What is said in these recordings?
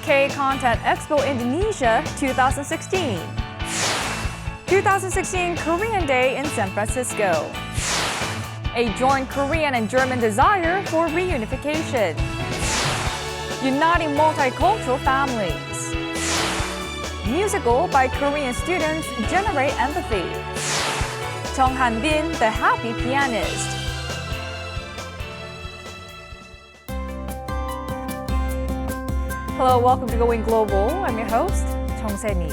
K-Content Expo Indonesia 2016. 2016 Korean Day in San Francisco. A joint Korean and German desire for reunification. Uniting multicultural families. Musical by Korean students generate empathy. Chyung Han-bin, the happy pianist. Hello, welcome to Going Global. I'm your host, Chung Se-ni.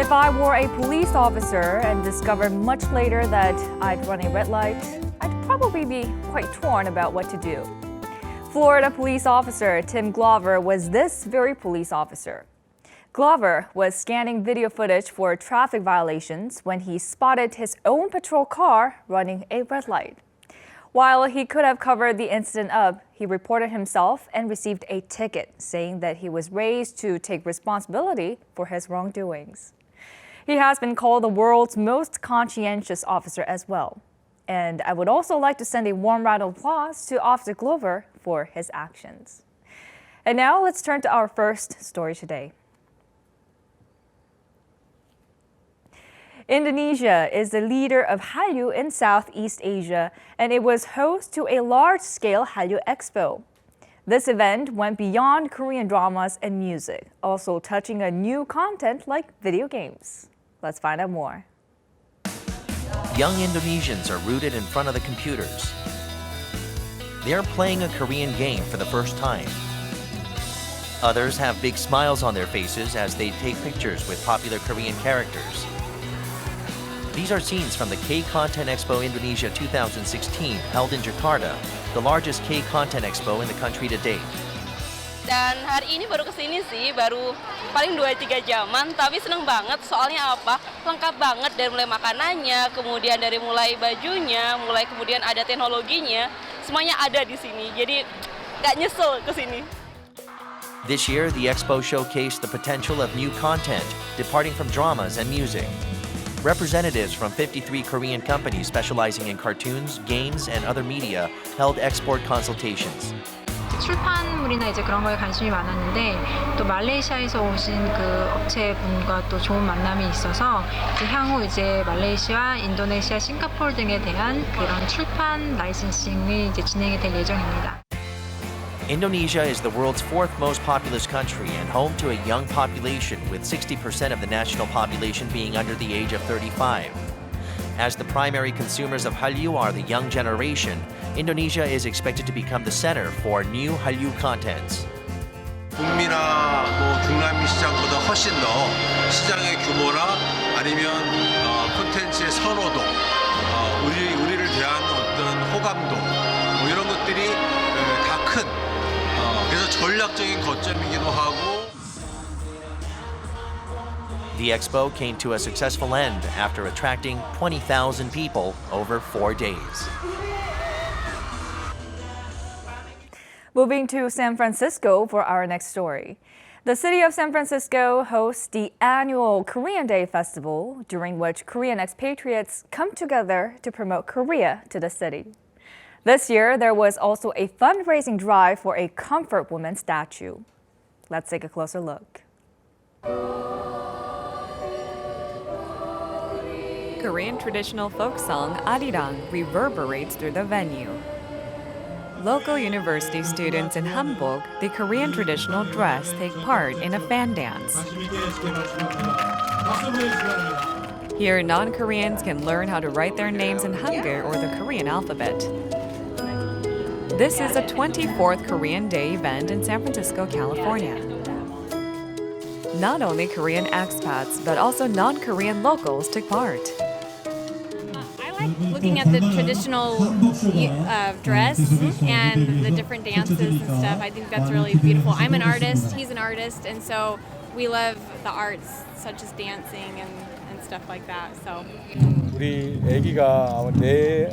If I were a police officer and discovered much later that I'd run a red light, I'd probably be quite torn about what to do. Florida police officer Tim Glover was this very police officer. Glover was scanning video footage for traffic violations when he spotted his own patrol car running a red light. While he could have covered the incident up, he reported himself and received a ticket saying that he was raised to take responsibility for his wrongdoings. He has been called the world's most conscientious officer as well. And I would also like to send a warm round of applause to Officer Glover for his actions. And now let's turn to our first story today. Indonesia is the leader of Hallyu in Southeast Asia, and it was host to a large-scale Hallyu Expo. This event went beyond Korean dramas and music, also touching on new content like video games. Let's find out more. Young Indonesians are rooted in front of the computers. They're playing a Korean game for the first time. Others have big smiles on their faces as they take pictures with popular Korean characters. These are scenes from the K-Content Expo Indonesia 2016 held in Jakarta, the largest K-Content Expo in the country to date. Dan hari ini baru kesini sih, baru paling 2-3 jaman, tapi seneng banget soalnya apa? Lengkap banget dari mulai makanannya, kemudian dari mulai bajunya, mulai kemudian ada teknologinya, semuanya ada di sini. Jadi nggak nyesel kesini. This year, the expo showcased the potential of new content, departing from dramas and music. Representatives from 53 Korean companies specializing in cartoons, games, and other media held export consultations. 출판물이나 이제 그런 거에 관심이 많았는데 또 말레이시아에서 오신 그 업체분과 또 좋은 만남이 있어서 이제 향후 이제 말레이시아, 인도네시아, 싱가포르 등에 대한 그런 출판 라이선싱이 이제 진행이 될 예정입니다. Indonesia is the world's fourth most populous country and home to a young population, with 60% of the national population being under the age of 35. As the primary consumers of Hallyu are the young generation, Indonesia is expected to become the center for new Hallyu contents. 북미나 중남미 시장보다 훨씬 더 시장의 규모나 아니면 콘텐츠의 선호도, 우리를 대한 어떤 호감도 이런 것들이 다 큰 그래서 전략적인 거점이기도 하고. The expo came to a successful end after attracting 20,000 people over 4 days. Moving to San Francisco for our next story. The city of San Francisco hosts the annual Korean Day Festival, during which Korean expatriates come together to promote Korea to the city. This year, there was also a fundraising drive for a comfort woman statue. Let's take a closer look. Korean traditional folk song Arirang reverberates through the venue. Local university students in Hanbok, the Korean traditional dress, take part in a fan dance. Here, non-Koreans can learn how to write their names in Hangul or the Korean alphabet. This is the 24th Korean Day event in San Francisco, California. Not only Korean expats, but also non-Korean locals took part. I like looking at the traditional dress and the different dances and stuff. I think that's really beautiful. I'm an artist, he's an artist, and so we love the arts such as dancing and stuff like that. So 우리 아기가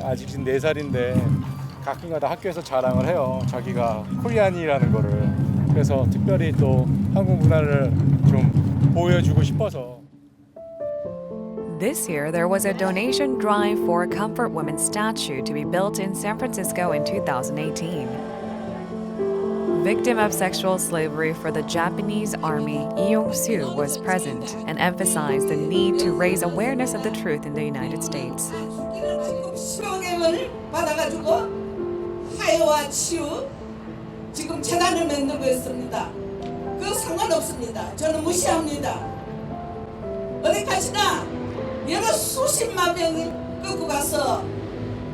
아직 4살인데 가끔가다 학교에서 자랑을 해요. 자기가 코리안이라는 거를. 그래서 특별히 또 한국 문화를 좀 보여주고 싶어서. This year, there was a donation drive for a comfort woman statue to be built in San Francisco in 2018. victim of sexual slavery for the Japanese army, Lee was present and emphasized the need to raise awareness of the truth in the United States. 수령을 받아가지고 하여와 치유 지금 재단을 만들고 있습니다. 그 상관없습니다. 저는 무시합니다. 어디 가시나 여러 수십만 명이 끌고 가서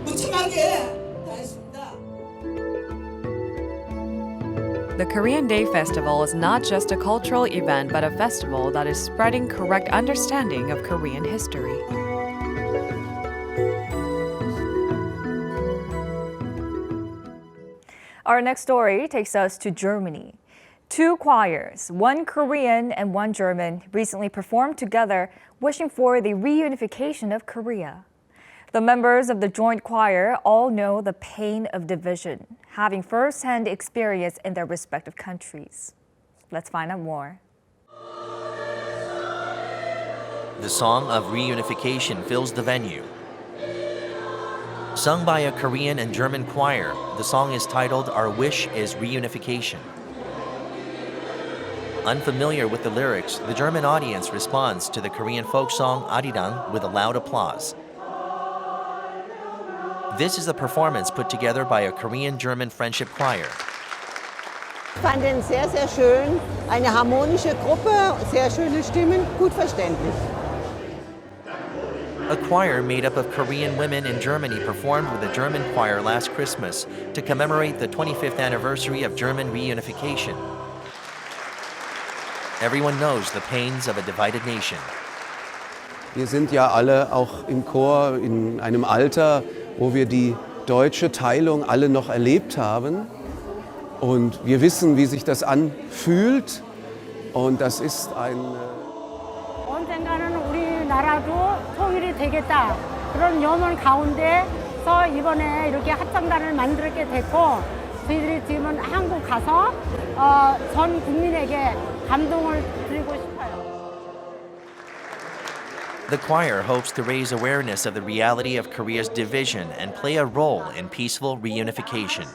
무침하게 다녔습니다. The Korean Day Festival is not just a cultural event but a festival that is spreading correct understanding of Korean history. Our next story takes us to Germany. Two choirs, one Korean and one German, recently performed together, wishing for the reunification of Korea. The members of the joint choir all know the pain of division, having first-hand experience in their respective countries. Let's find out more. The song of reunification fills the venue. Sung by a Korean and German choir, the song is titled Our Wish is Reunification. Unfamiliar with the lyrics, the German audience responds to the Korean folk song Arirang with a loud applause. This is a performance put together by a Korean-German friendship choir. Ich fand den sehr, sehr schön. Eine harmonische Gruppe, sehr schöne Stimmen, gut verständlich. A choir made up of Korean women in Germany performed with a German choir last Christmas to commemorate the 25th anniversary of German reunification. Everyone knows the pains of a divided nation. Wir sind ja alle auch im Chor in einem Alter, wo wir die deutsche Teilung alle noch erlebt haben. Und wir wissen, wie sich das anfühlt. Und das ist ein... 언젠가는 우리나라도 통일이 되겠다. 그런 염원 가운데서 이번에 이렇게 합창단을 만들게 됐고 저희들이 지금은 한국 가서 전 국민에게 감동을 드리고 싶어요. The choir hopes to raise awareness of the reality of Korea's division and play a role in peaceful reunification.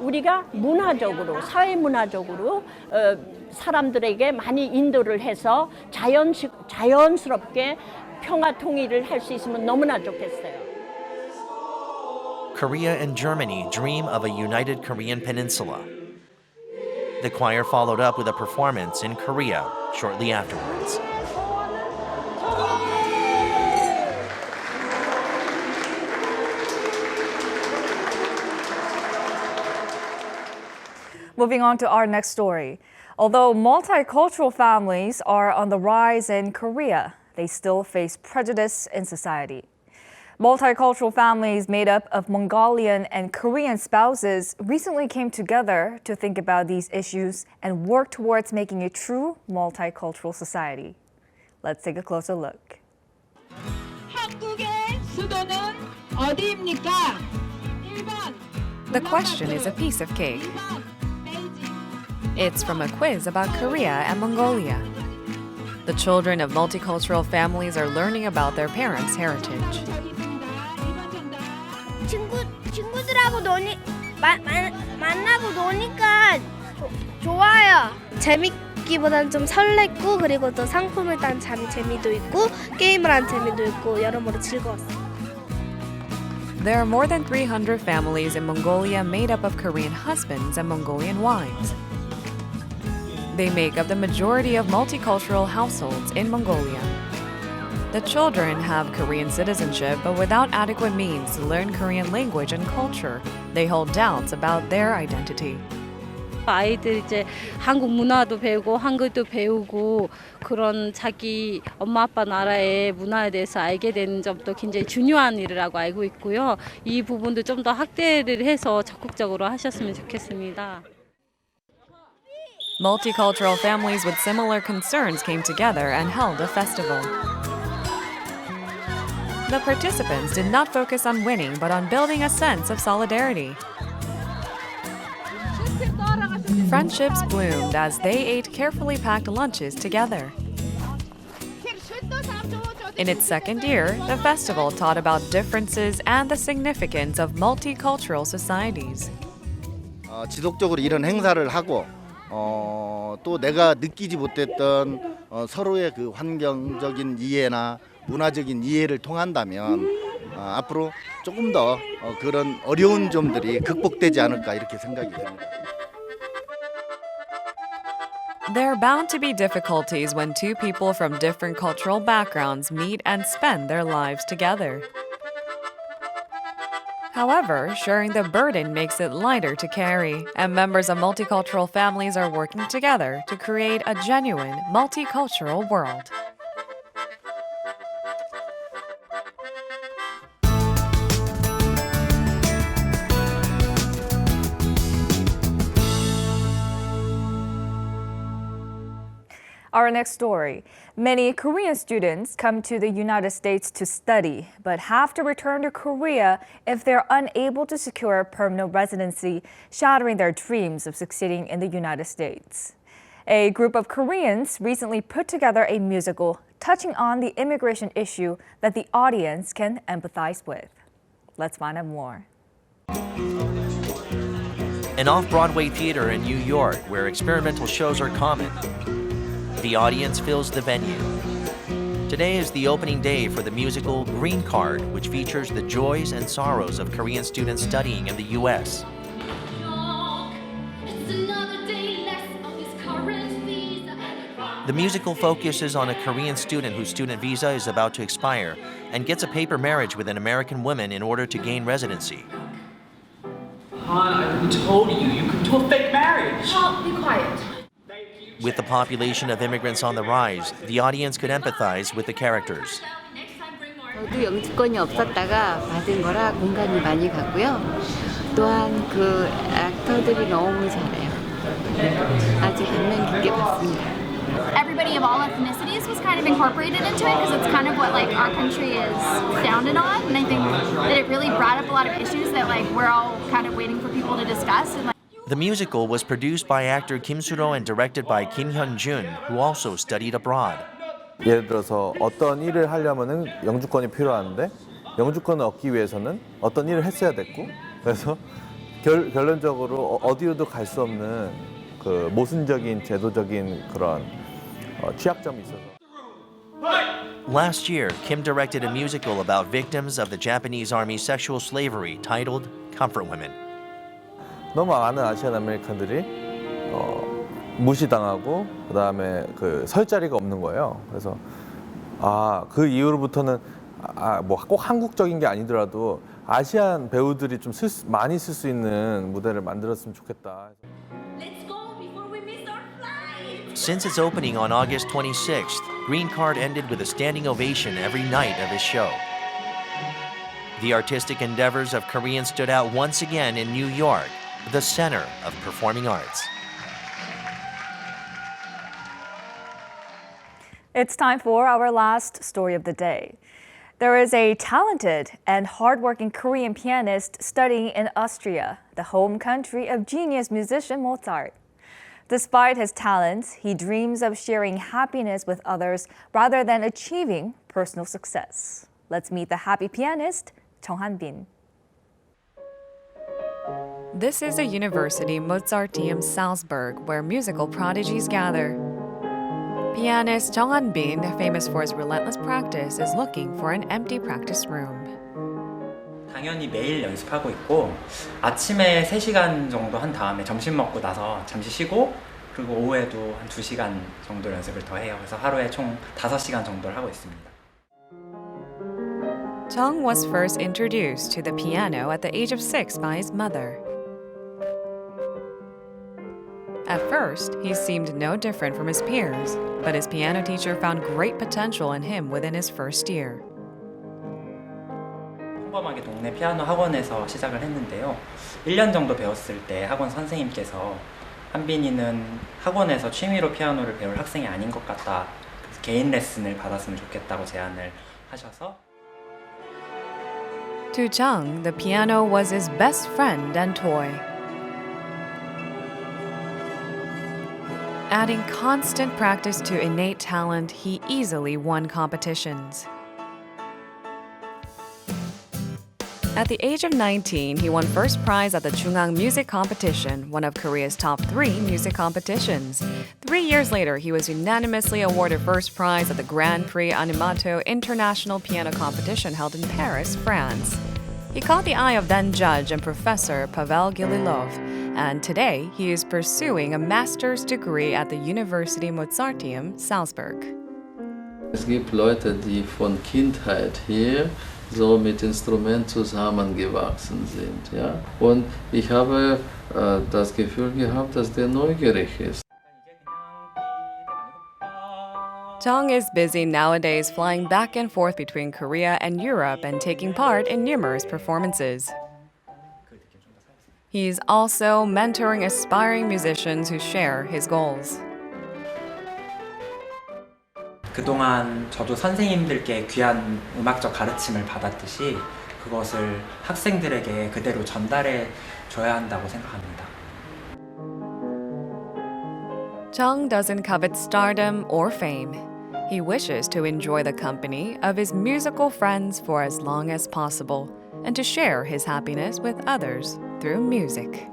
우리가 문화적으로, 사회문화적으로 사람들에게 많이 인도를 해서 자연스럽게 평화 통일을 할 수 있으면 너무나 좋겠어요. Korea and Germany dream of a united Korean Peninsula. The choir followed up with a performance in Korea shortly afterwards. Moving on to our next story. Although multicultural families are on the rise in Korea, they still face prejudice in society. Multicultural families made up of Mongolian and Korean spouses recently came together to think about these issues and work towards making a true multicultural society. Let's take a closer look. 한국의 수도는 어디입니까? 1번. The question is a piece of cake. It's from a quiz about Korea and Mongolia. The children of multicultural families are learning about their parents' heritage. 친구들하고 만나고 노니까 좋아요. 재밌기보다는 좀 설렜고 그리고 또 상품을 딴 재미도 있고 게임을 한 재미도 있고 여러모로 즐거웠어요. There are more than 300 families in Mongolia made up of Korean husbands and Mongolian wives. They make up the majority of multicultural households in Mongolia. The children have Korean citizenship, but without adequate means to learn Korean language and culture, they hold doubts about their identity. 아이들 이제 한국 문화도 배우고 한글도 배우고 그런 자기 엄마 아빠 나라의 문화에 대해서 알게 되는 점도 굉장히 중요한 일이라고 알고 있고요. 이 부분도 좀 더 확대를 해서 적극적으로 하셨으면 좋겠습니다. Multicultural families with similar concerns came together and held a festival. The participants did not focus on winning, but on building a sense of solidarity. Friendships bloomed as they ate carefully packed lunches together. In its second year, the festival taught about differences and the significance of multicultural societies. 지속적으로 이런 행사를 하고 또 내가 느끼지 못했던 서로의 그 환경적인 이해나 문화적인 이해를 통한다면 앞으로 조금 더 그런 어려운 점들이 극복되지 않을까 이렇게 생각이 됩니다. There are bound to be difficulties when two people from different cultural backgrounds meet and spend their lives together. However, sharing the burden makes it lighter to carry, and members of multicultural families are working together to create a genuine multicultural world. Our next story. Many Korean students come to the United States to study, but have to return to Korea if they're unable to secure permanent residency, shattering their dreams of succeeding in the United States. A group of Koreans recently put together a musical touching on the immigration issue that the audience can empathize with. Let's find out more. An off-Broadway theater in New York where experimental shows are common. The audience fills the venue. Today is the opening day for the musical Green Card, which features the joys and sorrows of Korean students studying in the U.S. The musical focuses on a Korean student whose student visa is about to expire and gets a paper marriage with an American woman in order to gain residency. I told you, you could do a fake marriage. Oh, be quiet. With the population of immigrants on the rise, the audience could empathize with the characters. 저도 영주권이 없었다가 받은 거라 공감이 많이 가고요. 또한 그 액터들이 너무 잘해요. 아주 감명 깊게 봤습니다. Everybody of all ethnicities was kind of incorporated into it because it's kind of what like our country is founded on, and I think that it really brought up a lot of issues that like we're all kind of waiting for people to discuss. And, The musical was produced by actor Kim Soo-ro and directed by Kim Hyun-jun, who also studied abroad. 예를 들어서 어떤 일을 하려면은 영주권이 필요한데 영주권을 얻기 위해서는 어떤 일을 했어야 됐고 그래서 결론적으로 어디로도 갈 수 없는 그 모순적인 제도적인 그런 취약점이 있어서. Last year, Kim directed a musical about victims of the Japanese Army's sexual slavery titled Comfort Women. 너무 많은 아시안 아메리칸들이 무시당하고 그다음에 그 설 자리가 없는 거예요. 그래서 그 이후로부터는 뭐 꼭 한국적인 게 아니더라도 아시안 배우들이 좀 많이 쓸 수 있는 무대를 만들었으면 좋겠다. Since its opening on August 26th, Green Card ended with a standing ovation every night of his show. The artistic endeavors of Koreans stood out once again in New York, the center of performing arts. It's time for our last story of the day. There is a talented and hardworking Korean pianist studying in Austria, the home country of genius musician Mozart. Despite his talents, he dreams of sharing happiness with others rather than achieving personal success. Let's meet the happy pianist, Chyung Han-bin. This is a university Mozarteum Salzburg where musical prodigies gather. Pianist Chyung Han-bin, famous for his relentless practice, is looking for an empty practice room. 당연히 매일 연습하고 있고 아침에 3시간 정도 한 다음에 점심 먹고 나서 잠시 쉬고 그리고 오후에도 한 2시간 정도 연습을 더 해요. 그래서 하루에 총 5시간 정도를 하고 있습니다. Chyung was first introduced to the piano at the age of 6 by his mother. At first, he seemed no different from his peers, but his piano teacher found great potential in him within his first year. 평범하게 동네 피아노 학원에서 시작을 했는데요. 1년 정도 배웠을 때 학원 선생님께서 한빈이는 학원에서 취미로 피아노를 배울 학생이 아닌 것 같다. 그래서 개인 레슨을 받았으면 좋겠다고 제안을 하셔서 To Chyung, the piano was his best friend and toy. Adding constant practice to innate talent, he easily won competitions. At the age of 19, he won first prize at the Chungang Music Competition, one of Korea's top 3 music competitions. 3 years later, he was unanimously awarded first prize at the Grand Prix Animato International Piano Competition held in Paris, France. He caught the eye of then judge and professor Pavel Gililov, and today he is pursuing a master's degree at the University Mozarteum, Salzburg. Es gibt Leute, die von Kindheit her so mit Instrument zusammengewachsen sind. Ja? Und ich habe das Gefühl gehabt, dass der neugierig ist. Chung is busy nowadays flying back and forth between Korea and Europe and taking part in numerous performances. He's also mentoring aspiring musicians who share his goals. 그동안 저도 선생님들께 귀한 음악적 가르침을 받았듯이 그것을 학생들에게 그대로 전달해 줘야 한다고 생각합니다. Chung doesn't covet stardom or fame. He wishes to enjoy the company of his musical friends for as long as possible and to share his happiness with others through music.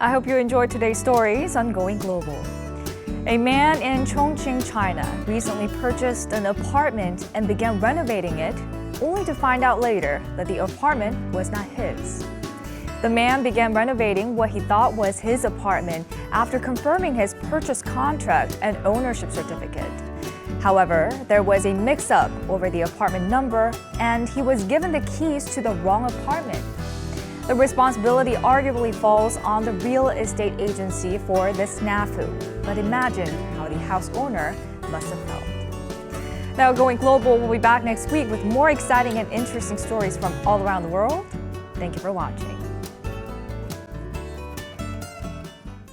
I hope you enjoyed today's stories on Going Global. A man in Chongqing, China, recently purchased an apartment and began renovating it, only to find out later that the apartment was not his. The man began renovating what he thought was his apartment after confirming his purchase contract and ownership certificate. However, there was a mix-up over the apartment number, and he was given the keys to the wrong apartment. The responsibility arguably falls on the real estate agency for this snafu. But imagine how the house owner must have felt. Now, Going Global will be back next week with more exciting and interesting stories from all around the world. Thank you for watching.